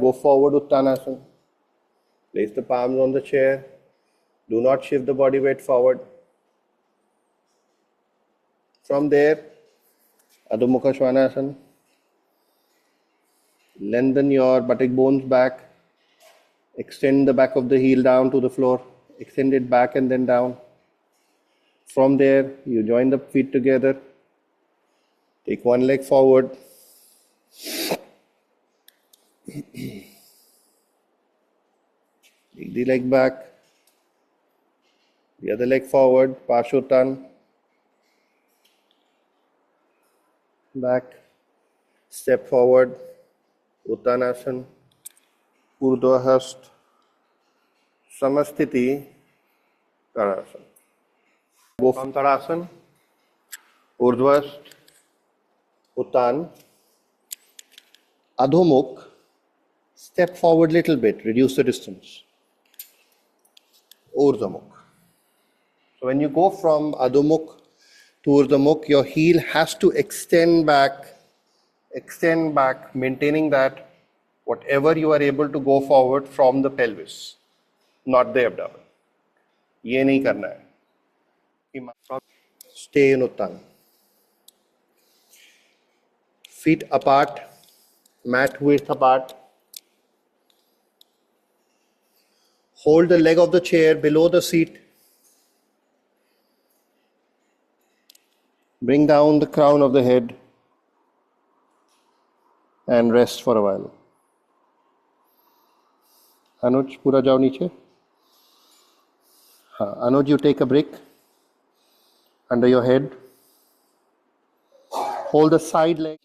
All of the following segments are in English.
Go forward, Uttanasana. Place the palms on the chair. Do not shift the body weight forward. From there, Adho Mukha Svanasana. Lengthen your buttock bones back. Extend the back of the heel down to the floor. Extend it back and then down. From there, you join the feet together. Take one leg forward. Take the leg back. The other leg forward. Parshottana. Back. Step forward. Uttanasana. Urdhva Hasta. Samasthiti. Tadasana. Go from Tadasana. Urdhva Hasta. Uttan. Adho Mukha. Step forward little bit. Reduce the distance. Urdhva Mukha. So when you go from Adho Mukha to Urdhva Mukha, your heel has to extend back, maintaining that whatever you are able to go forward from the pelvis, not the abdomen. ये नहीं करना है. Stay in Uttan. Feet apart, mat width apart. Hold the leg of the chair below the seat. Bring down the crown of the head and rest for a while. Anuj, pura jao niche. Anuj, you take a brick under your head. Hold the side leg.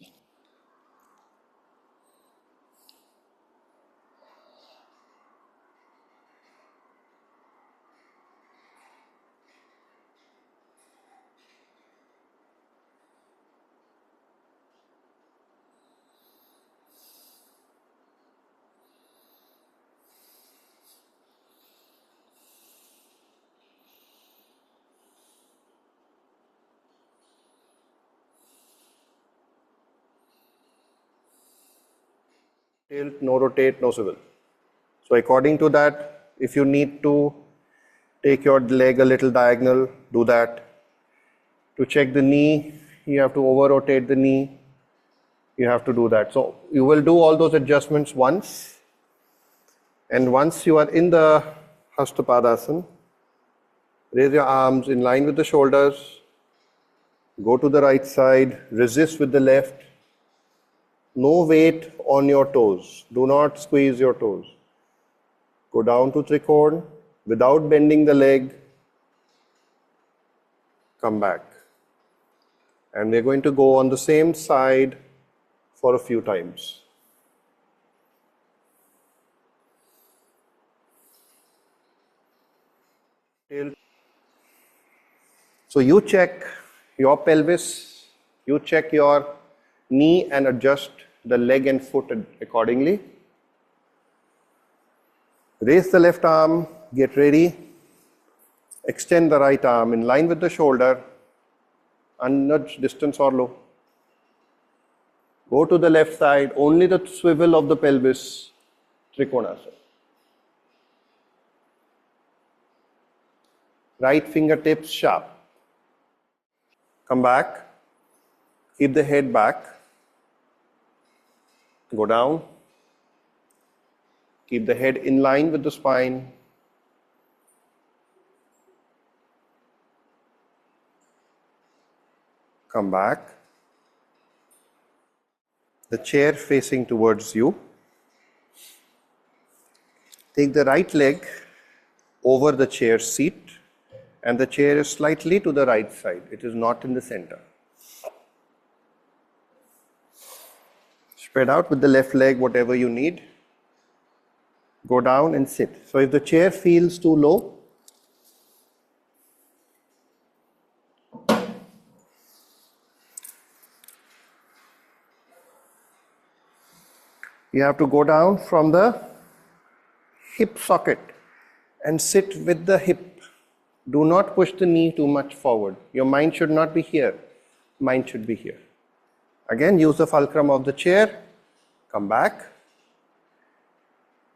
Tilt, no rotate, no swivel. So according to that, if you need to take your leg a little diagonal, do that. To check the knee, you have to over rotate the knee. You have to do that. So you will do all those adjustments once. And once you are in the Hastapadasana, raise your arms in line with the shoulders. Go to the right side, resist with the left. No weight on your toes. Do not squeeze your toes. Go down to Trikona without bending the leg. Come back. And we're going to go on the same side for a few times. So you check your pelvis, you check your knee and adjust the leg and foot accordingly. Raise the left arm, get ready. Extend the right arm in line with the shoulder and nudge distance or low. Go to the left side, only the swivel of the pelvis, Trikonasana. Right fingertips sharp. Come back, keep the head back. Go down. Keep the head in line with the spine. Come back. The chair facing towards you. Take the right leg over the chair seat, and the chair is slightly to the right side. It is not in the center. Spread out with the left leg, whatever you need. Go down and sit. So if the chair feels too low, you have to go down from the hip socket and sit with the hip. Do not push the knee too much forward. Your mind should not be here. Mind should be here. Again, use the fulcrum of the chair. Come back.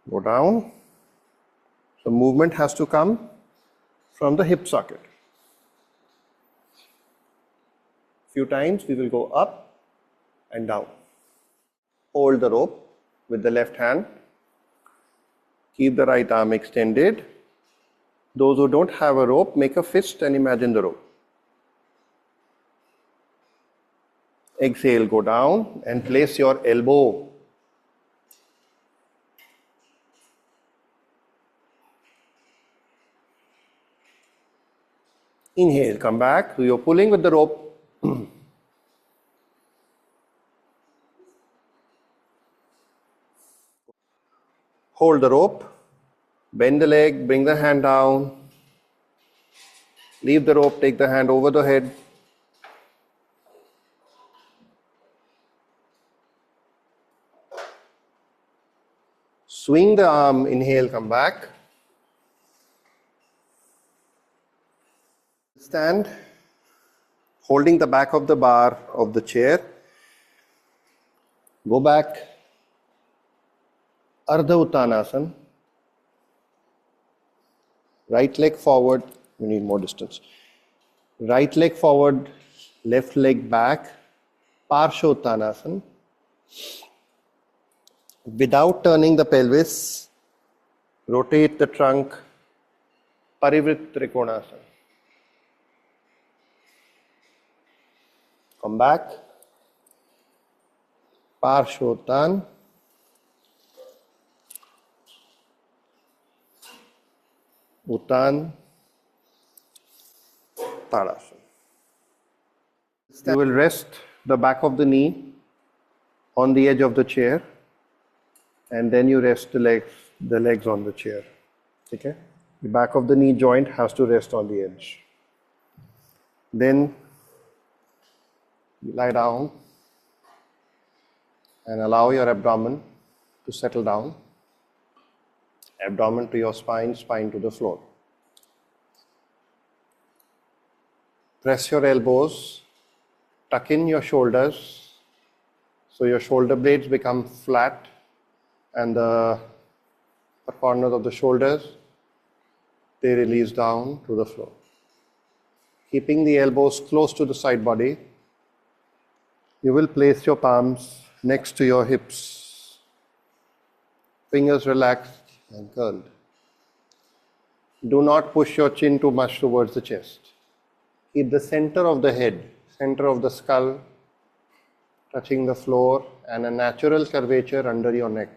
Go down. So movement has to come from the hip socket. Few times we will go up and down. Hold the rope with the left hand. Keep the right arm extended. Those who don't have a rope, make a fist and imagine the rope. Exhale, go down and place your elbow. Inhale, come back. So you're pulling with the rope. Hold the rope. Bend the leg, bring the hand down. Leave the rope, take the hand over the head. Swing the arm, inhale, come back. Stand, holding the back of the bar of the chair. Go back. Ardha Uttanasana. Right leg forward. You need more distance. Right leg forward, left leg back. Parsha Uttanasana. Without turning the pelvis, rotate the trunk. Parivrit Trikonasana. Come back. Parsha Uttan. Uttan. Tadasana. You will rest the back of the knee on the edge of the chair, and then you rest the legs on the chair. Okay? The back of the knee joint has to rest on the edge. Then you lie down and allow your abdomen to settle down. Abdomen to your spine, spine to the floor. Press your elbows, tuck in your shoulders so your shoulder blades become flat and the corners of the shoulders, they release down to the floor. Keeping the elbows close to the side body, you will place your palms next to your hips. Fingers relaxed and curled. Do not push your chin too much towards the chest. Keep the center of the head, center of the skull, touching the floor and a natural curvature under your neck.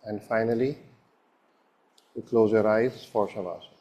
And finally, you close your eyes for Shavasana.